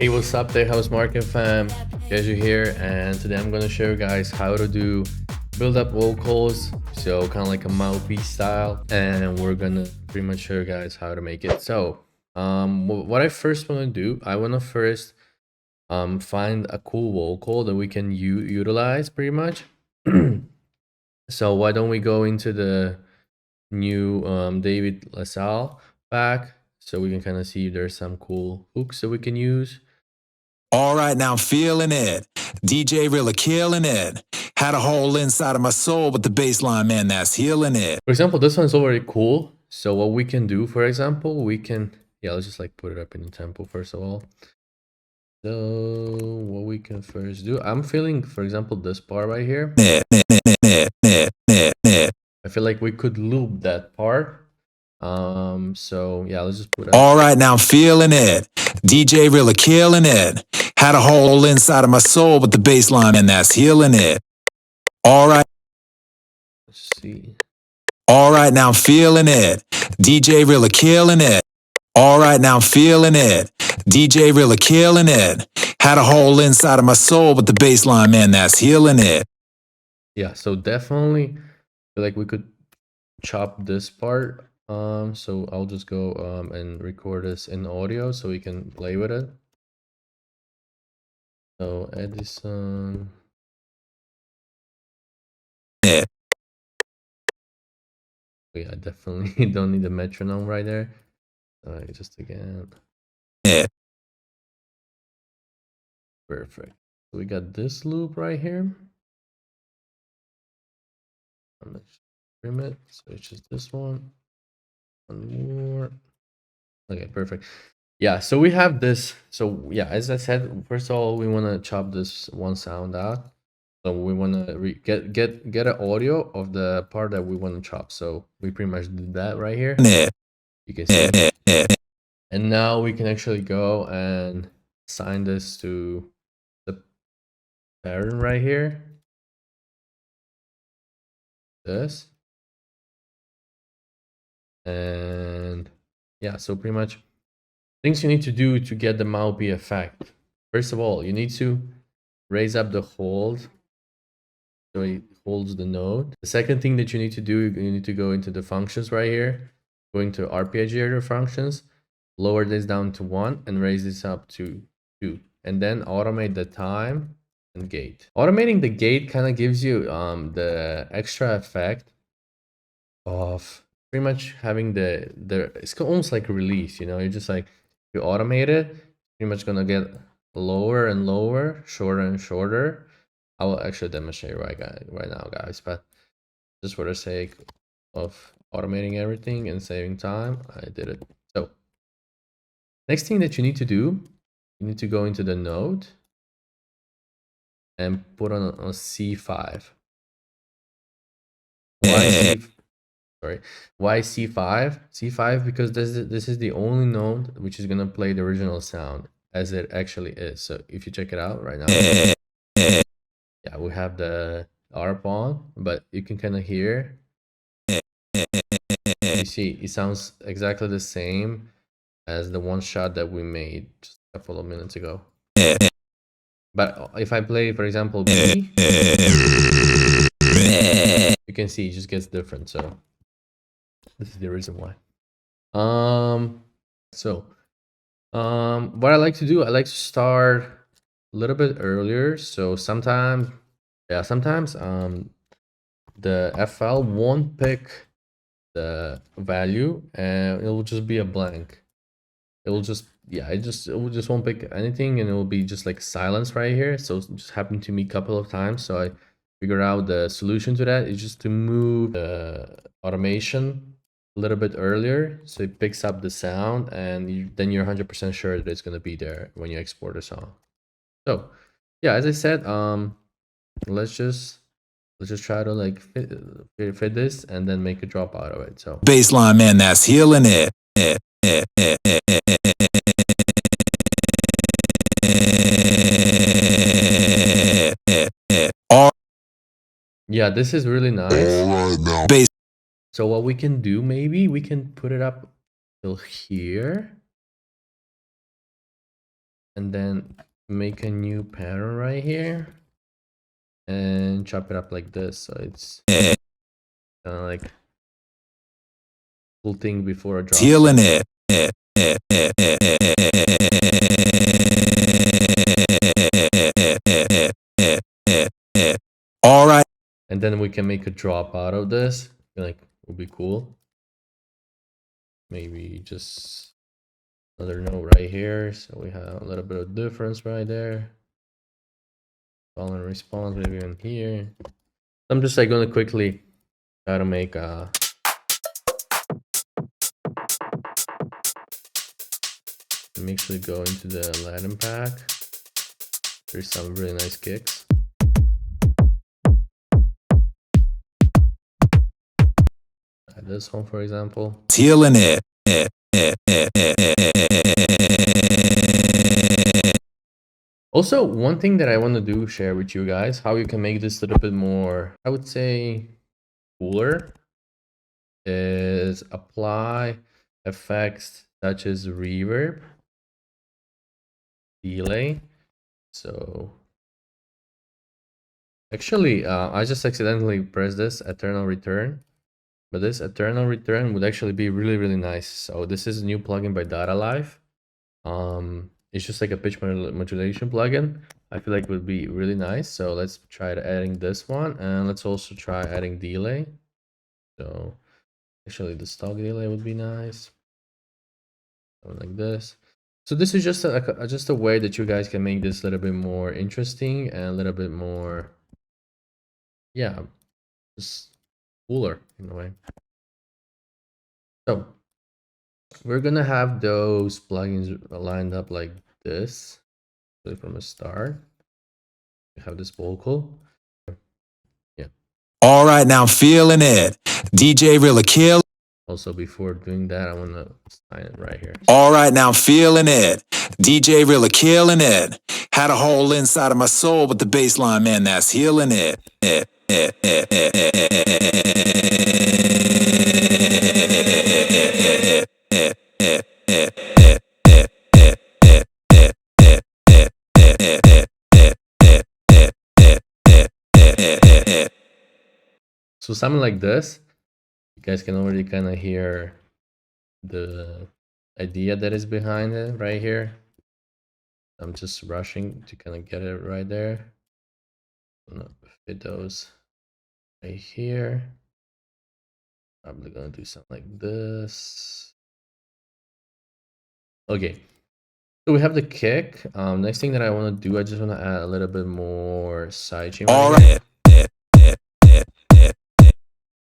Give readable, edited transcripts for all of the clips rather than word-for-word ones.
Hey, what's up there, House Market fam? Jeju here, and today I'm gonna show you guys how to do build up vocals, so kind of like a mouthpiece style, and we're gonna pretty much show you guys how to make it. So, what I first want to do, I want to first find a cool vocal that we can utilize pretty much. So why don't we go into the new David LaSalle pack, so we can kind of see if there's some cool hooks that we can use. All right, now I'm feeling it. DJ really killing it. Had a hole inside of my soul, but the bassline, man, that's healing it. For example, this one's already cool. So what we can do, for example, we can, let's just like put it up in the tempo first of all. So what we can first do, I'm feeling, for example, this part right here. I feel like we could loop that part. So yeah, let's just put it. All right, now I'm feeling it. DJ really killing it. Had a hole inside of my soul, but the bassline, man, that's healing it. All right. Let's see. All right, now I'm feeling it. DJ really killing it. All right, now I'm feeling it. DJ really killing it. Had a hole inside of my soul, but the bassline, man, that's healing it. Yeah, so definitely feel like we could chop this part. So I'll just go and record this in audio so we can play with it. So Edison. Yeah. Yeah, definitely don't need a metronome right there. Just again. Yeah. Perfect. So we got this loop right here. I'm gonna trim it. So it's just this one. One more. Okay, perfect. Yeah, so we have this. So yeah, as I said, first of all, we want to chop this one sound out. So we want to get an audio of the part that we want to chop. So we pretty much did that right here. You can see. And now we can actually go and assign this to the pattern right here. This. And yeah, so pretty much things you need to do to get the mouthpiece effect. First of all, you need to raise up the hold so it holds the note. The second thing that you need to do, you need to go into the functions right here, going to arpeggiator functions, lower this down to 1 and raise this up to 2, and then automate the time and gate. Automating the gate kind of gives you the extra effect of pretty much having the it's almost like a release, you know. You're just like, you automate it, pretty much gonna get lower and lower, shorter and shorter. I will actually demonstrate right now, guys, but just for the sake of automating everything and saving time, I did it. So next thing that you need to do, you need to go into the note and put on a C5. Why C5? C5 because this is the only note which is gonna play the original sound as it actually is. So if you check it out right now, yeah, we have the ARP on, but you can kind of hear. You see, it sounds exactly the same as the one shot that we made just a couple of minutes ago. But if I play, for example, B, you can see it just gets different. So this is the reason why. What I like to do, I like to start a little bit earlier. So sometimes the FL won't pick the value and it will just be a blank. It will just won't pick anything, and it will be just like silence right here. So it just happened to me a couple of times. So I figure out the solution to that is just to move the automation a little bit earlier, so it picks up the sound, and then you're 100% sure that it's going to be there when you export a song. So yeah, as I said, let's just try to like fit this and then make a drop out of it. So bassline, man, that's healing it. Yeah, this is really nice. So what we can do, maybe we can put it up till here. and then make a new pattern right here and chop it up like this, so it's kind of like cool thing before a drop. Feeling it. All right. And then we can make a drop out of this. Like, would be cool. Maybe just another note right here, so we have a little bit of difference right there. Call and response maybe in here. I'm just like gonna quickly try to make a actually go into the Latin pack. There's some really nice kicks. Add this one, for example. Feeling it. Also, one thing that I want to do, share with you guys, how you can make this a little bit more, I would say, cooler, is apply effects such as reverb, delay. So actually, I just accidentally pressed this eternal return, but this eternal return would actually be really, really nice. So this is a new plugin by Data Life. It's just like a pitch modulation plugin. I feel like it would be really nice. So let's try adding this one, and let's also try adding delay. So actually the stock delay would be nice. Something like this. So this is just a way that you guys can make this a little bit more interesting and a little bit more, yeah, just cooler in a way. So we're gonna have those plugins lined up like this. So from the start, we have this vocal. Yeah. All right, now feeling it. DJ really kill. Also, before doing that, I want to sign it right here. All right, now feeling it. DJ really killing it. Had a hole inside of my soul with the bassline, man, that's healing it. So something like this, you guys can already kind of hear the idea that is behind it right here. I'm just rushing to kind of get it right there. I'm gonna fit those right here. Probably gonna do something like this. Okay, so we have the kick. Next thing that I want to do, I just want to add a little bit more sidechain. All right.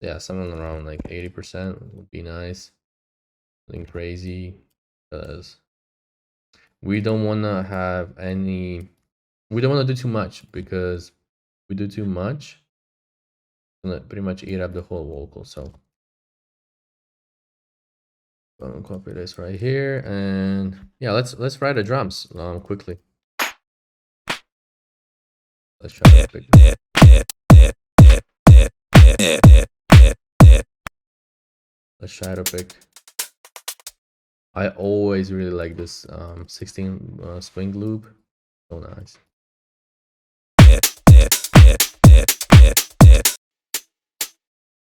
Yeah, something around like 80% would be nice. Nothing crazy, because we don't want to have any. We don't want to do too much, because if we do too much, it's gonna pretty much eat up the whole vocal. So I'm gonna copy this right here, and yeah, let's write the drums quickly. Let's try to pick. Let's try to pick. I always really like this 16 swing loop. So nice.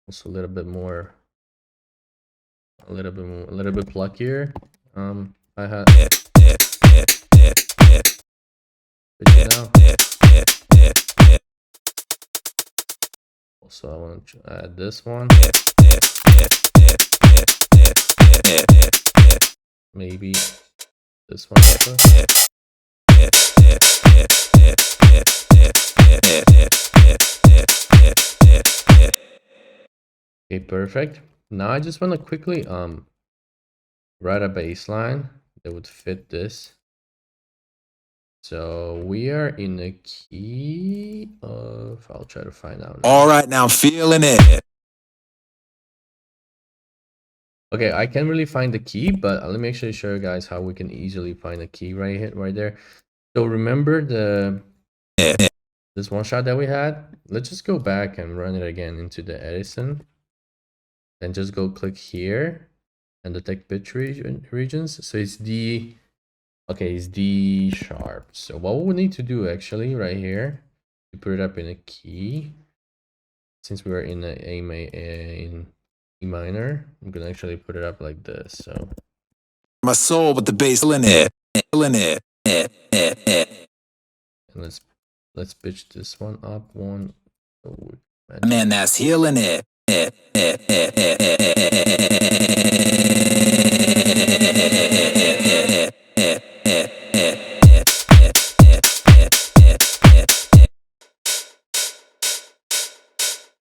Also a little bit more, a little bit pluckier. I had. Now. Also, I want to add this one. Maybe this one also. Okay, perfect. Now I just want to quickly write a bass line that would fit this. So we are in a key of, I'll try to find out now. All right, now feeling it. Okay, I can't really find the key, but let me actually show you guys how we can easily find a key right there. So remember this one shot that we had? Let's just go back and run it again into the Edison. Then just go click here and the tech pitch regions. So it's D, Okay, it's D sharp. So what we need to do actually right here, to put it up in a key, since we are in in E minor, I'm gonna actually put it up like this. So My soul with the bass in it. and let's pitch this one up one. Oh, Man, that's healing it.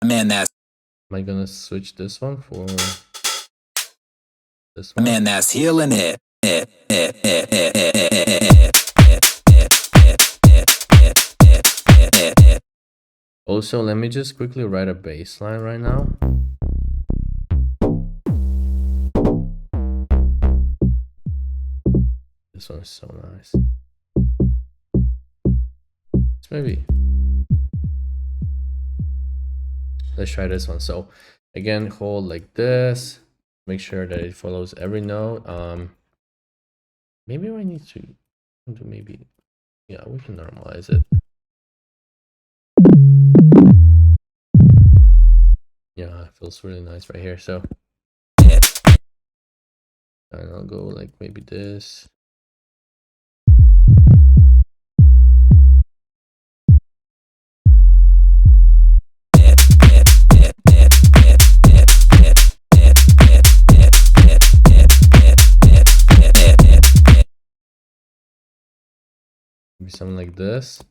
Man, that's am I gonna switch this one for this one? man, that's healing it. Also, let me just quickly write a bass line right now. This one is so nice. Maybe let's try this one. So again, hold like this, make sure that it follows every note. Maybe I need to do maybe, yeah, we can normalize it. Yeah, it feels really nice right here. So and I'll go like maybe this. Maybe something like this.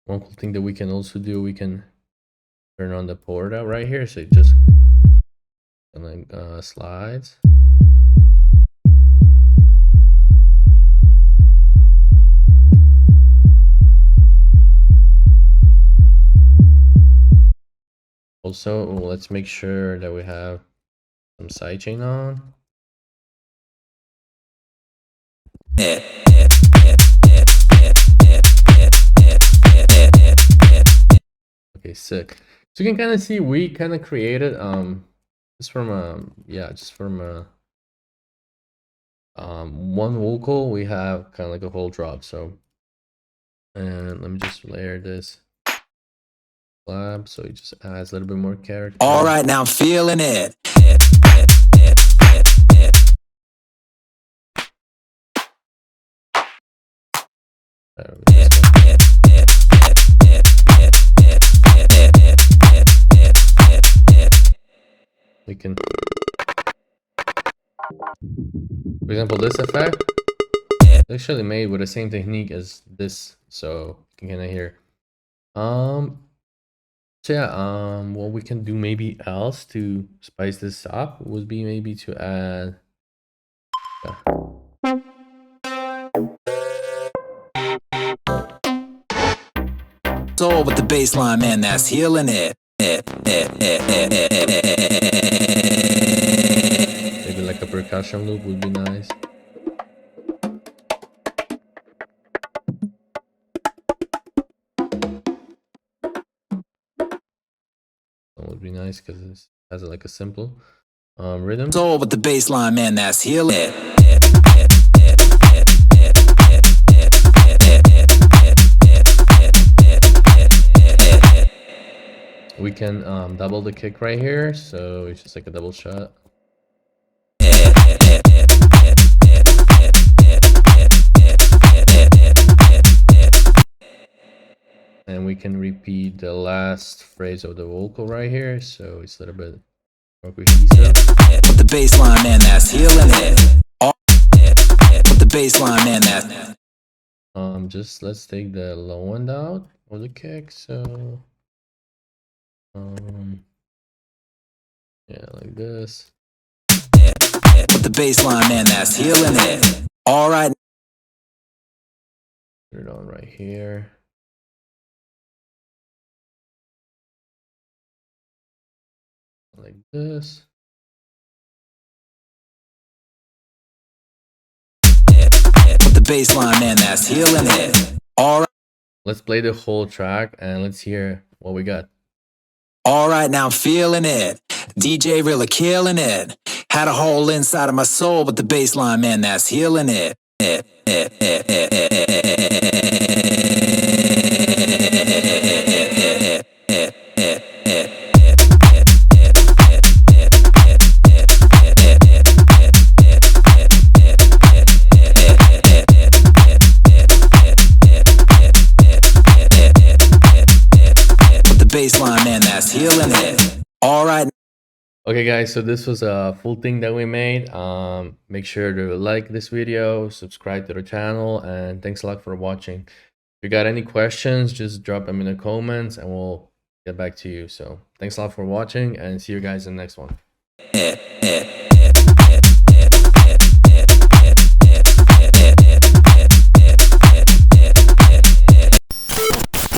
One cool thing that we can also do, we can turn on the port out right here, so it just like slides. Also, let's make sure that we have some sidechain on. Okay, sick. So you can kind of see we kind of created just from yeah, just from one vocal we have kind of like a whole drop. So and let me just layer this lab so it just adds a little bit more character. All right, now I'm feeling it. We can, for example, this effect is actually made with the same technique as this, so you can kind of hear. So yeah, what we can do maybe else to spice this up would be maybe to add. Soul with the bass line, man, that's healing it. Maybe like a percussion loop would be nice. That would be nice because it has like a simple rhythm. Soul with the bass line, man, that's healing it. We can double the kick right here, so it's just like a double shot. And we can repeat the last phrase of the vocal right here, so it's a little bit more cohesive. With the bass line, man, that's healing it. With the bass line, man, that's just let's take the low one out of the kick, so yeah, like this. With the bass line, man, that's healing it. All right. Put it on right here. Like this. With the bass line, man, that's healing it. All right. Let's play the whole track and let's hear what we got. All right, now I'm feeling it. DJ really killing it. Had a hole inside of my soul, but the bass line, man, that's healing it. Bassline, man, that's healing it. All right. Okay guys, so this was a full thing that we made. Make sure to like this video, subscribe to the channel, and thanks a lot for watching. If you got any questions, just drop them in the comments and we'll get back to you. So thanks a lot for watching and see you guys in the next one.